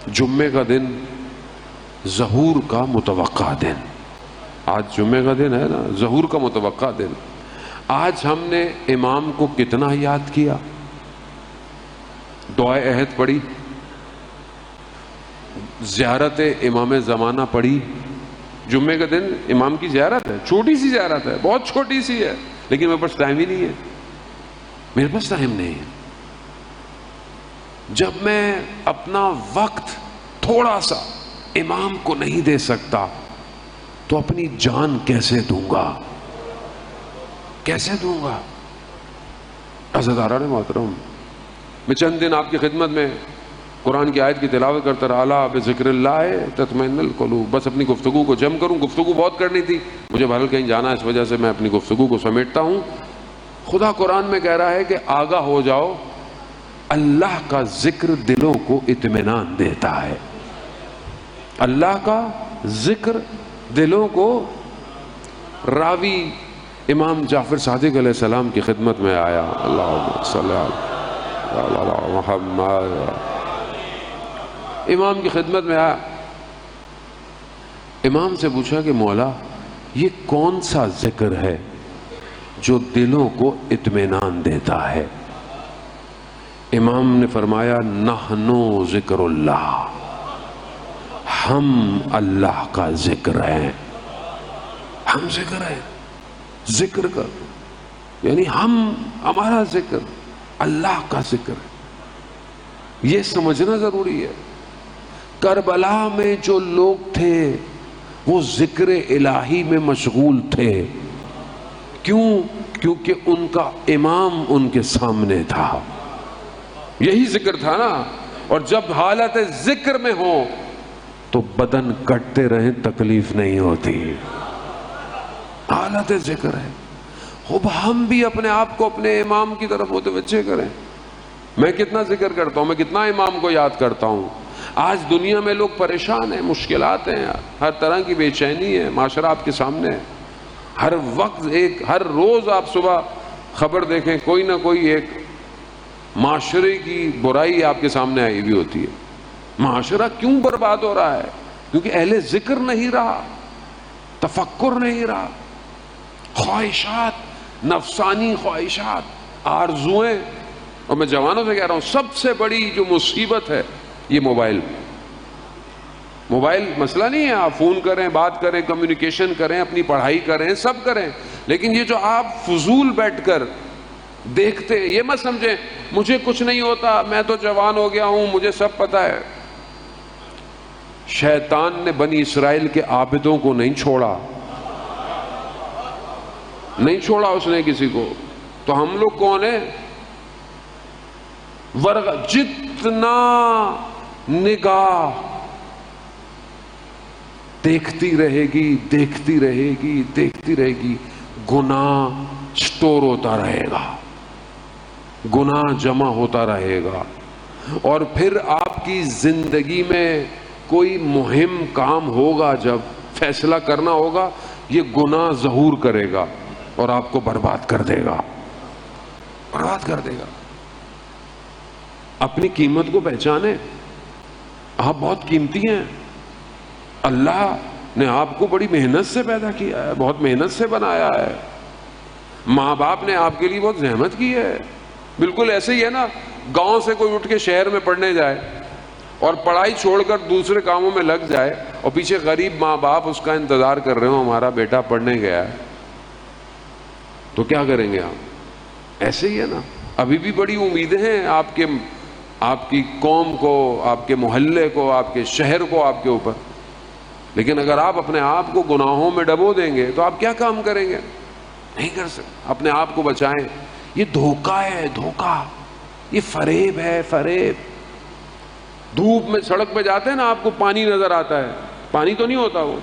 جمعے کا دن ظہور کا متوقع دن، آج جمعے کا دن ہے نا، ظہور کا متوقع دن. آج ہم نے امام کو کتنا یاد کیا، دعائے عہد پڑھی، زیارت امام زمانہ پڑھی. جمعے کا دن امام کی زیارت ہے، چھوٹی سی زیارت ہے، بہت چھوٹی سی ہے، لیکن میرے پاس ٹائم ہی نہیں ہے، میرے پاس ٹائم نہیں ہے. جب میں اپنا وقت تھوڑا سا امام کو نہیں دے سکتا تو اپنی جان کیسے دوں گا، کیسے دوں گا؟ عزیزان محترم، میں چند دن آپ کی خدمت میں قرآن کی آیت کی تلاوت کرتا رہا، الا بذکر اللہ تطمئن القلوب. بس اپنی گفتگو کو جم کروں، گفتگو بہت کرنی تھی، مجھے بھل کہیں جانا، اس وجہ سے میں اپنی گفتگو کو سمیٹتا ہوں. خدا قرآن میں کہہ رہا ہے کہ آگاہ ہو جاؤ، اللہ کا ذکر دلوں کو اطمینان دیتا ہے. اللہ کا ذکر دلوں کو. راوی امام جعفر صادق علیہ السلام کی خدمت میں آیا، اللہم صلی علی محمد، امام کی خدمت میں آیا. امام سے پوچھا کہ مولا یہ کون سا ذکر ہے جو دلوں کو اطمینان دیتا ہے؟ امام نے فرمایا نحنو ذکر اللہ، ہم اللہ کا ذکر ہیں. ہم ذکر ہیں، ذکر کر، یعنی ہمارا ذکر اللہ کا ذکر ہے. یہ سمجھنا ضروری ہے. کربلا میں جو لوگ تھے وہ ذکر الہی میں مشغول تھے. کیوں؟ کیونکہ ان کا امام ان کے سامنے تھا، یہی ذکر تھا نا. اور جب حالت ذکر میں ہو تو بدن کٹتے رہیں تکلیف نہیں ہوتی. حالت ذکر ہے. اب ہم بھی اپنے آپ کو اپنے امام کی طرف متوجہ کریں. میں کتنا ذکر کرتا ہوں، میں کتنا امام کو یاد کرتا ہوں. آج دنیا میں لوگ پریشان ہیں، مشکلات ہیں، ہر طرح کی بے چینی ہے، معاشرہ آپ کے سامنے ہے. ہر وقت ہر روز آپ صبح خبر دیکھیں، کوئی نہ کوئی ایک معاشرے کی برائی آپ کے سامنے آئی ہوئی ہوتی ہے. معاشرہ کیوں برباد ہو رہا ہے؟ کیونکہ اہل ذکر نہیں رہا، تفکر نہیں رہا. خواہشات، نفسانی خواہشات، آرزویں. اور میں جوانوں سے کہہ رہا ہوں، سب سے بڑی جو مصیبت ہے یہ موبائل. موبائل مسئلہ نہیں ہے، آپ فون کریں، بات کریں، کمیونیکیشن کریں، اپنی پڑھائی کریں، سب کریں، لیکن یہ جو آپ فضول بیٹھ کر دیکھتے، یہ مت سمجھیں مجھے کچھ نہیں ہوتا، میں تو جوان ہو گیا ہوں، مجھے سب پتا ہے. شیطان نے بنی اسرائیل کے عابدوں کو نہیں چھوڑا، نہیں چھوڑا اس نے کسی کو. تو ہم لوگ کون ہیں؟ جتنا نگاہ دیکھتی رہے گی، دیکھتی رہے گی، دیکھتی رہے گی، گناہ اسٹور ہوتا رہے گا، گناہ جمع ہوتا رہے گا. اور پھر آپ کی زندگی میں کوئی مہم کام ہوگا، جب فیصلہ کرنا ہوگا، یہ گناہ ظہور کرے گا اور آپ کو برباد کر دے گا، برباد کر دے گا. اپنی قیمت کو پہچانیں. آپ بہت قیمتی ہیں. اللہ نے آپ کو بڑی محنت سے پیدا کیا ہے، بہت محنت سے بنایا ہے. ماں باپ نے آپ کے لیے بہت زحمت کی ہے. بالکل ایسے ہی ہے نا، گاؤں سے کوئی اٹھ کے شہر میں پڑھنے جائے اور پڑھائی چھوڑ کر دوسرے کاموں میں لگ جائے، اور پیچھے غریب ماں باپ اس کا انتظار کر رہے ہوں ہمارا بیٹا پڑھنے گیا ہے، تو کیا کریں گے آپ؟ ایسے ہی ہے نا. ابھی بھی بڑی امیدیں ہیں آپ کی قوم کو، آپ کے محلے کو، آپ کے شہر کو آپ کے اوپر. لیکن اگر آپ اپنے آپ کو گناہوں میں ڈبو دیں گے تو آپ کیا کام کریں گے؟ نہیں کر سکتے. اپنے آپ کو بچائیں. یہ دھوکہ ہے، دھوکہ، یہ فریب ہے، فریب. دھوپ میں سڑک پہ جاتے ہیں نا، آپ کو پانی نظر آتا ہے، پانی تو نہیں ہوتا، وہ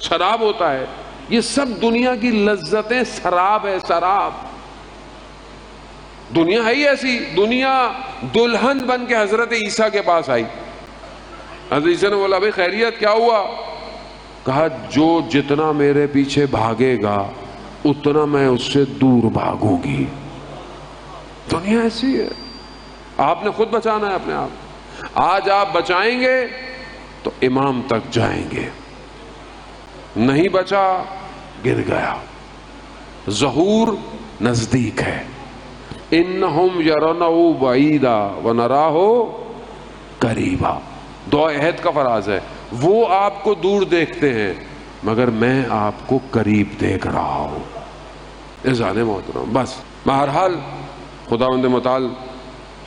شراب ہوتا ہے. یہ سب دنیا کی لذتیں سراب ہے، سراب. دنیا ہے ہی ایسی. دنیا دلہن بن کے حضرت عیسیٰ کے پاس آئی. حضرت عیسیٰ نے بولا بھائی خیریت، کیا ہوا؟ کہا جو جتنا میرے پیچھے بھاگے گا اتنا میں اس سے دور بھاگوں گی. دنیا ایسی ہے. آپ نے خود بچانا ہے اپنے آپ. آج آپ بچائیں گے تو امام تک جائیں گے، نہیں بچا گر گیا۔ ظہور نزدیک ہے، انہم یرونہ بعیدا ونراہ قریبا، دعا عہد کا فراز ہے، وہ آپ کو دور دیکھتے ہیں مگر میں آپ کو قریب دیکھ رہا ہوں۔ اذان محترم، بس بہرحال خداوند متعال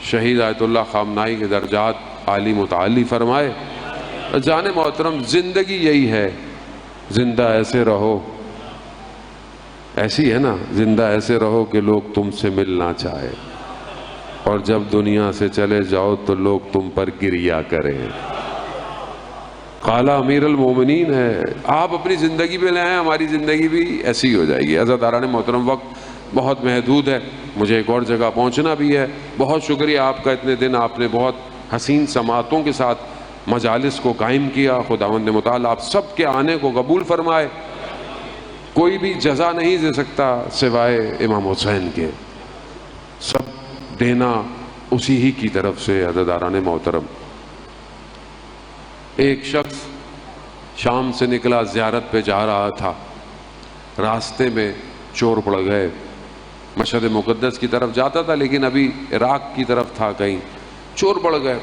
شہید آیت اللہ خامنائی کے درجات عالی متعالی فرمائے۔ جان محترم، زندگی یہی ہے، زندہ ایسے رہو، ایسی ہے نا، زندہ ایسے رہو کہ لوگ تم سے ملنا چاہے، اور جب دنیا سے چلے جاؤ تو لوگ تم پر گریا کریں۔ قال امیر المومنین ہے، آپ اپنی زندگی پہ لے آئیں، ہماری زندگی بھی ایسی ہو جائے گی۔ عزیزان محترم، وقت بہت محدود ہے، مجھے ایک اور جگہ پہنچنا بھی ہے۔ بہت شکریہ آپ کا، اتنے دن آپ نے بہت حسین سماعتوں کے ساتھ مجالس کو قائم کیا۔ خداوند متعال آپ سب کے آنے کو قبول فرمائے۔ کوئی بھی جزا نہیں دے سکتا سوائے امام حسین کے، سب دینا اسی ہی کی طرف سے۔ عزیزان محترم، ایک شخص شام سے نکلا، زیارت پہ جا رہا تھا، راستے میں چور پڑ گئے۔ مشہد مقدس کی طرف جاتا تھا لیکن ابھی عراق کی طرف تھا، کہیں چور پڑ گئے۔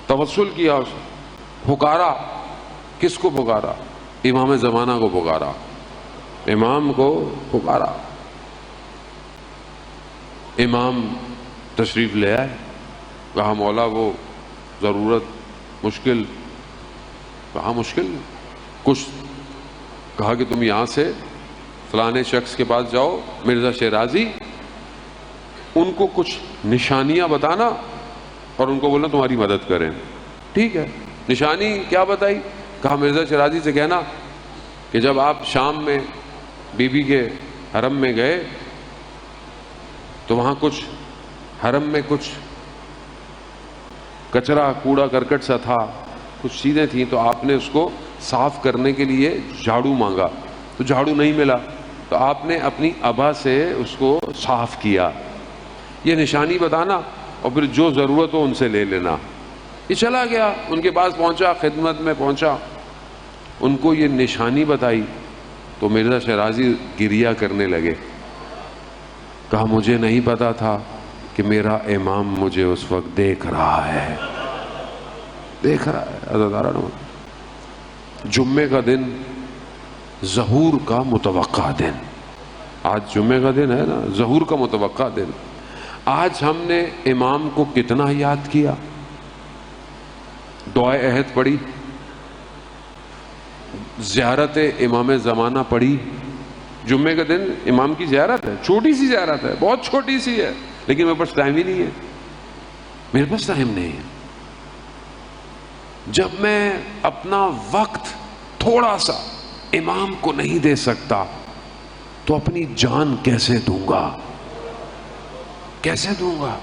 توسل کیا، اس پکارا، کس کو پکارا؟ امام زمانہ کو پکارا، امام کو پکارا۔ امام تشریف لے آئے، کہا مولا وہ ضرورت مشکل، کہا مشکل کچھ، کہا کہ تم یہاں سے فلانے شخص کے پاس جاؤ، مرزا شیرازی، ان کو کچھ نشانیاں بتانا اور ان کو بولنا تمہاری مدد کریں۔ ٹھیک ہے، نشانی کیا بتائی؟ کہا مرزا شیرازی سے کہنا کہ جب آپ شام میں بی بی کے حرم میں گئے تو وہاں کچھ حرم میں کچھ کچرا کوڑا کرکٹ سا تھا، کچھ چیزیں تھیں، تو آپ نے اس کو صاف کرنے کے لیے جھاڑو مانگا تو جھاڑو نہیں ملا، تو آپ نے اپنی ابا سے اس کو صاف کیا۔ یہ نشانی بتانا اور پھر جو ضرورت ہو ان سے لے لینا۔ یہ چلا گیا، ان کے پاس پہنچا، خدمت میں پہنچا، ان کو یہ نشانی بتائی تو مرزا شیرازی گریہ کرنے لگے، کہا مجھے نہیں پتا تھا کہ میرا امام مجھے اس وقت دیکھ رہا ہے، دیکھ رہا ہے۔ عزیزان، جمعے کا دن ظہور کا متوقع دن، آج جمعے کا دن ہے نا، ظہور کا متوقع دن۔ آج ہم نے امام کو کتنا یاد کیا، دعائے عہد پڑھی، زیارت امام زمانہ پڑھی۔ جمعے کا دن امام کی زیارت ہے، چھوٹی سی زیارت ہے، بہت چھوٹی سی ہے، لیکن میرے پاس ٹائم ہی نہیں ہے، میرے پاس ٹائم نہیں ہے۔ جب میں اپنا وقت تھوڑا سا امام کو نہیں دے سکتا تو اپنی جان کیسے دوں گا، کیسے دوں گا؟